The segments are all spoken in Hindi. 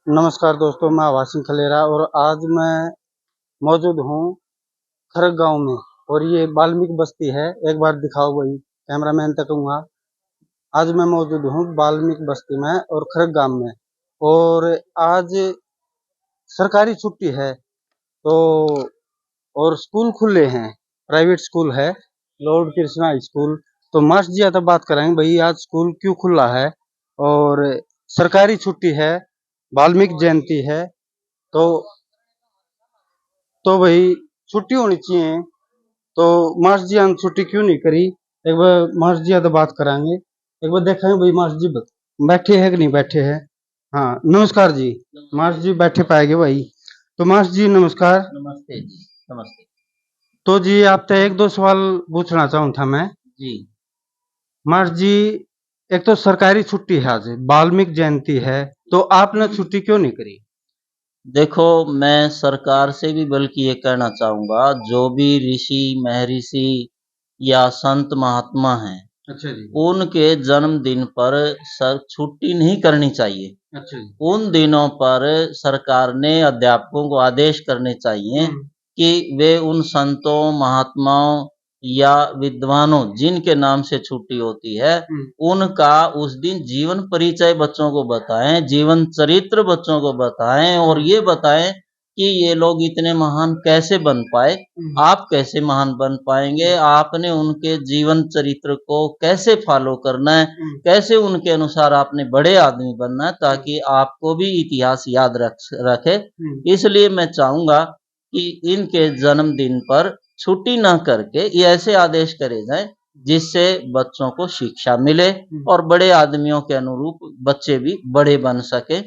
नमस्कार दोस्तों, मैं वासिम खलेरा और आज मैं मौजूद हूँ खरग गांव में। और ये वाल्मीकि बस्ती है। एक बार दिखाओ भाई, कैमरामैन तक कहूँगा। आज मैं मौजूद हूँ वाल्मीकि बस्ती में और खरग गांव में। और आज सरकारी छुट्टी है तो और स्कूल खुले हैं। प्राइवेट स्कूल है, लॉर्ड कृष्णा स्कूल। तो मास्टर जी आता बात करेंगे भाई, आज स्कूल क्यों खुला है और सरकारी छुट्टी है, वाल्मीकि जयंती है। तो भाई छुट्टी होनी चाहिए। तो मास्टर जी ने छुट्टी क्यों नहीं करी? एक बार मास्टर जी तो बात कराएंगे। एक बार देखेंगे भाई मास्टर जी बैठे हैं कि नहीं बैठे हैं। हाँ, नमस्कार जी। मास्टर जी बैठे पाएंगे भाई। तो मास्टर जी नमस्कार। नमस्ते जी। नमस्ते तो जी आपसे एक दो सवाल पूछना चाहूँ था मैं। जी। मास्टर जी, एक तो सरकारी छुट्टी है, आज वाल्मीकि जयंती है, तो आपने छुट्टी क्यों नहीं करी? देखो, मैं सरकार से भी बल्कि ये कहना चाहूँगा, जो भी ऋषि, महर्षि या संत महात्मा हैं, अच्छा जी। उनके जन्मदिन पर सर छुट्टी नहीं करनी चाहिए। अच्छा जी। उन दिनों पर सरकार ने अध्यापकों को आदेश करने चाहिए कि वे उन संतों, महात्माओं या विद्वानों जिनके नाम से छुट्टी होती है, उनका उस दिन जीवन परिचय बच्चों को बताएं, जीवन चरित्र बच्चों को बताएं और ये बताएं कि ये लोग इतने महान कैसे बन पाए, आप कैसे महान बन पाएंगे, आपने उनके जीवन चरित्र को कैसे फॉलो करना है, कैसे उनके अनुसार आपने बड़े आदमी बनना है, ताकि आपको भी इतिहास याद रखे। इसलिए मैं चाहूंगा कि इनके जन्मदिन पर छुट्टी ना करके ये ऐसे आदेश करे जाएं जिससे बच्चों को शिक्षा मिले और बड़े आदमियों के अनुरूप बच्चे भी बड़े बन सके।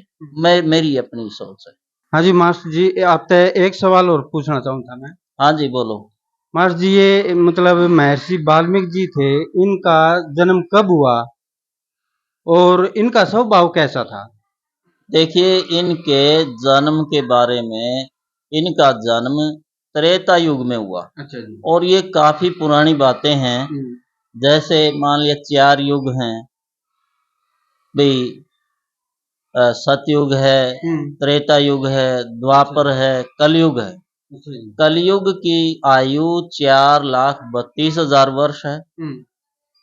मेरी अपनी सोच है। हाँ जी मास्टर जी, आपसे एक सवाल और पूछना चाहूँ था मैं। हाँ जी, बोलो। मास्टर जी, ये मतलब महर्षि वाल्मीकि जी थे, इनका जन्म कब हुआ और इनका स्वभाव कैसा था? देखिए, इनके जन्म के बारे में, इनका जन्म त्रेता युग में हुआ। अच्छा जी। और ये काफी पुरानी बातें हैं। जैसे मान लिया 4 युग हैं भाई। सतयुग है, त्रेता युग है, द्वापर है, कलयुग है। अच्छा जी। कलयुग की आयु 4,32,000 वर्ष है।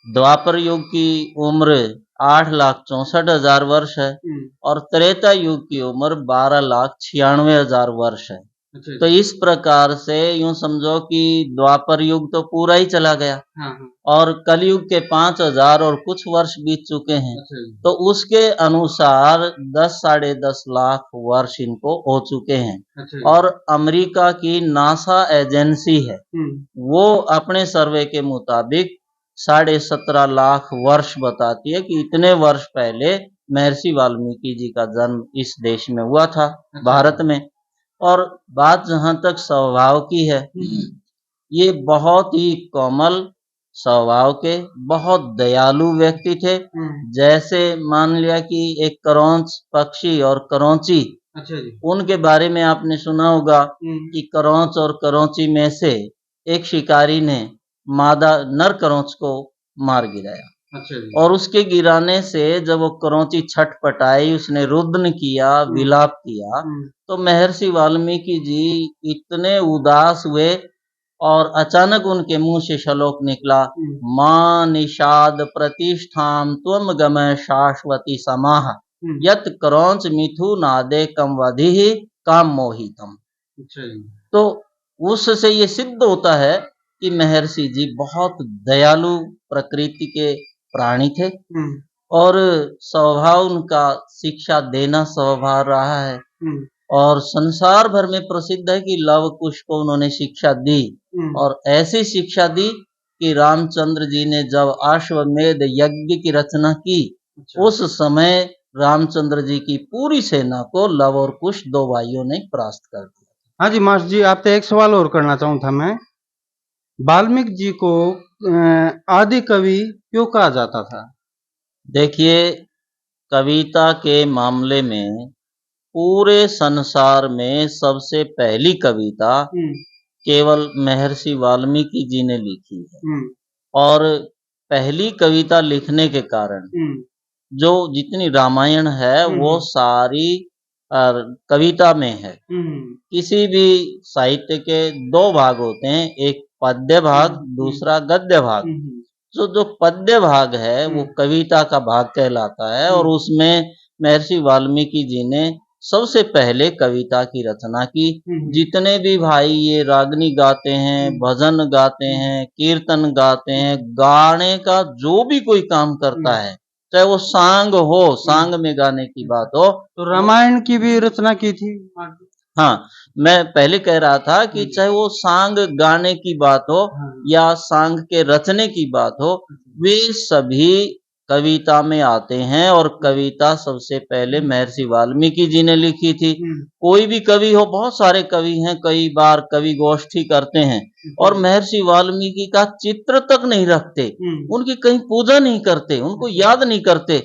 द्वापर युग की उम्र 8,64,000 वर्ष है और त्रेता युग की उम्र 12,96,000 वर्ष है। अच्छा तो जी। इस प्रकार से यूं समझो कि द्वापर युग तो पूरा ही चला गया हाँ हाँ। और कलयुग के 5,000 और कुछ वर्ष बीत चुके हैं। अच्छा जी। तो उसके अनुसार 10 साढ़े 10 लाख वर्ष इनको हो चुके हैं। अच्छा जी। और अमेरिका की नासा एजेंसी है, वो अपने सर्वे के मुताबिक 17.5 लाख वर्ष बताती है कि इतने वर्ष पहले महर्षि वाल्मीकि जी का जन्म इस देश में हुआ था, भारत में। और बात जहां तक स्वभाव की है, ये बहुत ही कोमल स्वभाव के, बहुत दयालु व्यक्ति थे। जैसे मान लिया कि एक करौंच पक्षी और करौंची, अच्छा जी। उनके बारे में आपने सुना होगा कि करौंच और करौंची में से एक शिकारी ने मादा नर करौंच को मार गिराया। अच्छा जी। और उसके गिराने से जब वो करौंची छटपटाई, उसने रुदन किया, विलाप किया, तो महर्षि वाल्मीकि जी इतने उदास हुए और अचानक उनके मुंह से श्लोक निकला, मां निषाद प्रतिष्ठाम त्वम गमय शाश्वती समाह यत क्रौंच मिथुनादे कम वधि काम मोहितम। अच्छा जी। तो उससे ये सिद्ध होता है कि महर्षि जी बहुत दयालु प्रकृति के प्राणी थे और स्वभाव उनका शिक्षा देना स्वभाव रहा है। और संसार भर में प्रसिद्ध है कि लव कुश को उन्होंने शिक्षा दी और ऐसी शिक्षा दी कि रामचंद्र जी ने जब अश्वमेध यज्ञ की रचना की, उस समय रामचंद्र जी की पूरी सेना को लव और कुश 2 भाइयों ने परास्त कर दिया। हाँ जी मास्टर जी, आपसे एक सवाल और करना चाहूँ था मैं। वाल्मीकि जी को आदि कवि क्यों कहा जाता था? देखिए, कविता के मामले में पूरे संसार में सबसे पहली कविता केवल महर्षि वाल्मीकि जी ने लिखी है। और पहली कविता लिखने के कारण जो जितनी रामायण है वो सारी और कविता में है। किसी भी साहित्य के दो भाग होते हैं, एक पद्य भाग, दूसरा गद्य भाग। तो जो पद्य भाग है वो कविता का भाग कहलाता है, और उसमें महर्षि वाल्मीकि जी ने सबसे पहले कविता की रचना की। जितने भी भाई ये रागनी गाते हैं, भजन गाते हैं, कीर्तन गाते हैं, गाने का जो भी कोई काम करता है, चाहे वो सांग हो, सांग में गाने की बात हो, तो रामायण की भी रचना की थी। हाँ, मैं पहले कह रहा था कि चाहे वो सांग गाने की बात हो या सांग के रचने की बात हो, वे सभी कविता में आते हैं, और कविता सबसे पहले महर्षि वाल्मीकि जी ने लिखी थी। कोई भी कवि हो, बहुत सारे कवि हैं, कई बार कवि गोष्ठी करते हैं, और महर्षि वाल्मीकि का चित्र तक नहीं रखते, उनकी कहीं पूजा नहीं करते, उनको याद नहीं करते।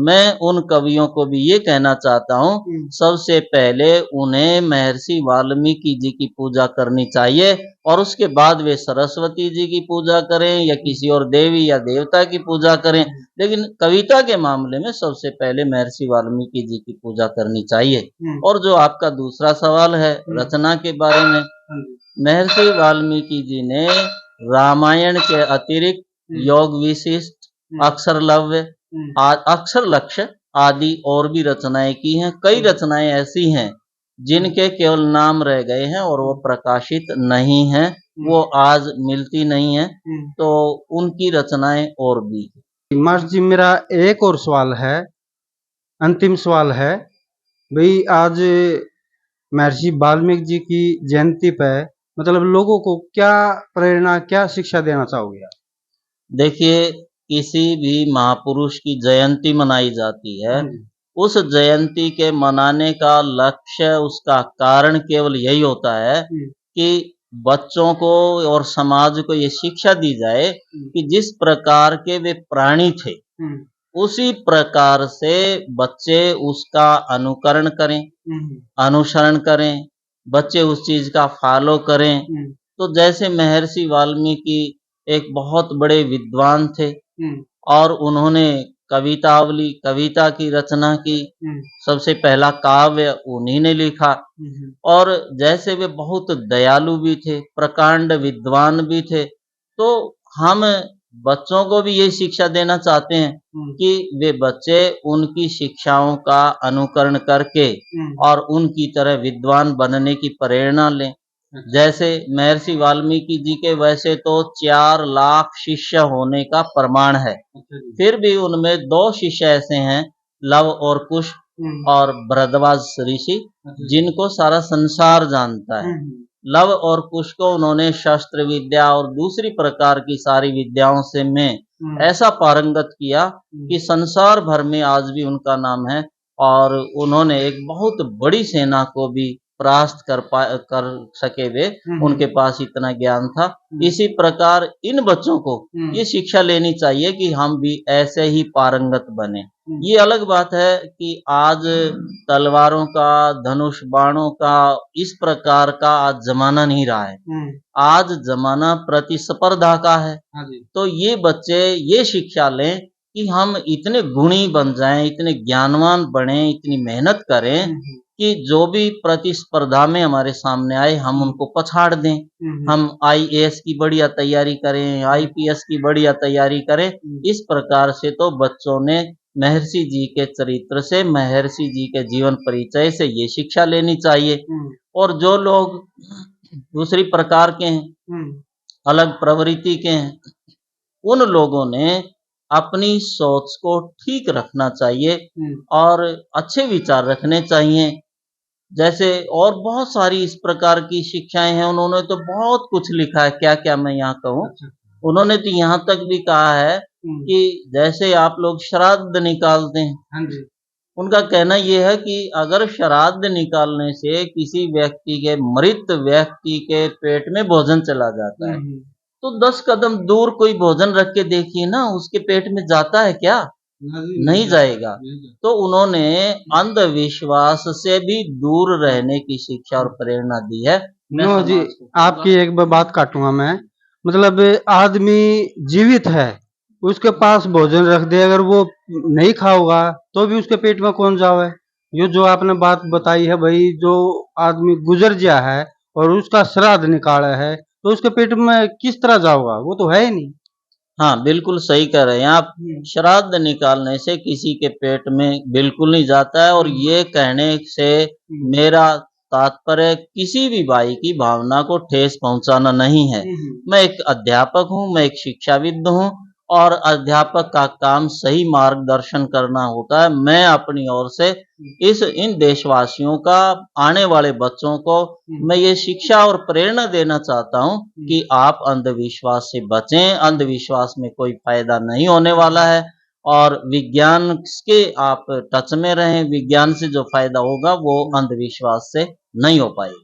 मैं उन कवियों को भी ये कहना चाहता हूँ, सबसे पहले उन्हें महर्षि वाल्मीकि जी की पूजा करनी चाहिए, और उसके बाद वे सरस्वती जी की पूजा करें या किसी और देवी या देवता की पूजा करें, लेकिन कविता के मामले में सबसे पहले महर्षि वाल्मीकि जी की पूजा करनी चाहिए। और जो आपका दूसरा सवाल है रचना के बारे में, महर्षि वाल्मीकि जी ने रामायण के अतिरिक्त योग विशिष्ट, अक्षरलव्य, अक्षर लक्ष्य आदि और भी रचनाएं की हैं। कई रचनाएं ऐसी हैं जिनके केवल नाम रह गए हैं और वो प्रकाशित नहीं हैं, वो आज मिलती नहीं है, तो उनकी रचनाएं और भी। मास्टर जी, मेरा एक और सवाल है, अंतिम सवाल है भाई। आज महर्षि वाल्मीकि जी की जयंती पे मतलब लोगों को क्या प्रेरणा, क्या शिक्षा देना चाहोगे आप? देखिए, किसी भी महापुरुष की जयंती मनाई जाती है, उस जयंती के मनाने का लक्ष्य, उसका कारण केवल यही होता है कि बच्चों को और समाज को ये शिक्षा दी जाए कि जिस प्रकार के वे प्राणी थे, उसी प्रकार से बच्चे उसका अनुकरण करें, अनुसरण करें, बच्चे उस चीज का फॉलो करें। तो जैसे महर्षि वाल्मीकि एक बहुत बड़े विद्वान थे, और उन्होंने कविता की रचना की। सबसे पहला काव्य उन्हीं ने लिखा, और जैसे वे बहुत दयालु भी थे, प्रकांड विद्वान भी थे, तो हम बच्चों को भी ये शिक्षा देना चाहते हैं कि वे बच्चे उनकी शिक्षाओं का अनुकरण करके और उनकी तरह विद्वान बनने की प्रेरणा लें। जैसे महर्षि वाल्मीकि जी के वैसे तो 4 लाख शिष्य होने का प्रमाण है, फिर भी उनमें 2 शिष्य ऐसे हैं, लव और कुश और भरद्वाज ऋषि, जिनको सारा संसार जानता है। लव और कुश को उन्होंने शस्त्र विद्या और दूसरी प्रकार की सारी विद्याओं से में ऐसा पारंगत किया कि संसार भर में आज भी उनका नाम है, और उन्होंने एक बहुत बड़ी सेना को भी परास्त कर सके वे, उनके पास इतना ज्ञान था। इसी प्रकार इन बच्चों को ये शिक्षा लेनी चाहिए कि हम भी ऐसे ही पारंगत बने। ये अलग बात है कि आज तलवारों का, धनुष बाणों का, इस प्रकार का आज जमाना नहीं रहा है, आज जमाना प्रतिस्पर्धा का है। तो ये बच्चे ये शिक्षा लें कि हम इतने गुणी बन जाएं, इतने ज्ञानवान बने, इतनी मेहनत करें कि जो भी प्रतिस्पर्धा में हमारे सामने आए हम उनको पछाड़ दें। हम आईएएस की बढ़िया तैयारी करें, आईपीएस की बढ़िया तैयारी करें। इस प्रकार से तो बच्चों ने महर्षि जी के चरित्र से, महर्षि जी के जीवन परिचय से ये शिक्षा लेनी चाहिए। और जो लोग दूसरी प्रकार के हैं, अलग प्रवृत्ति के हैं, उन लोगों ने अपनी सोच को ठीक रखना चाहिए और अच्छे विचार रखने चाहिए। जैसे और बहुत सारी इस प्रकार की शिक्षाएं हैं, उन्होंने तो बहुत कुछ लिखा है, क्या क्या मैं यहाँ कहूँ। उन्होंने तो यहाँ तक भी कहा है कि जैसे आप लोग श्राद्ध निकालते हैं, उनका कहना यह है कि अगर श्राद्ध निकालने से किसी व्यक्ति के, मृत व्यक्ति के पेट में भोजन चला जाता है, तो 10 कदम दूर कोई भोजन रख के देखिए ना, उसके पेट में जाता है क्या? नहीं जाएगा। तो उन्होंने अंधविश्वास से भी दूर रहने की शिक्षा और प्रेरणा दी है। नो जी, आपकी एक बात काटूंगा मैं। मतलब आदमी जीवित है, उसके पास भोजन रख दे, अगर वो नहीं खाओगा तो भी उसके पेट में कौन जावे। ये जो आपने बात बताई है भाई, जो आदमी गुजर गया है और उसका श्राद्ध निकाला है, तो उसके पेट में किस तरह जाओगा? वो तो है ही नहीं। हाँ, बिल्कुल सही कह रहे हैं आप। श्राद्ध निकालने से किसी के पेट में बिल्कुल नहीं जाता है, और ये कहने से मेरा तात्पर्य किसी भी भाई की भावना को ठेस पहुंचाना नहीं है। मैं एक अध्यापक हूँ, मैं एक शिक्षाविद हूँ, और अध्यापक का काम सही मार्गदर्शन करना होता है। मैं अपनी ओर से इन देशवासियों का, आने वाले बच्चों को मैं ये शिक्षा और प्रेरणा देना चाहता हूँ कि आप अंधविश्वास से बचें, अंधविश्वास में कोई फायदा नहीं होने वाला है, और विज्ञान के आप टच में रहें। विज्ञान से जो फायदा होगा वो अंधविश्वास से नहीं हो पाएगा।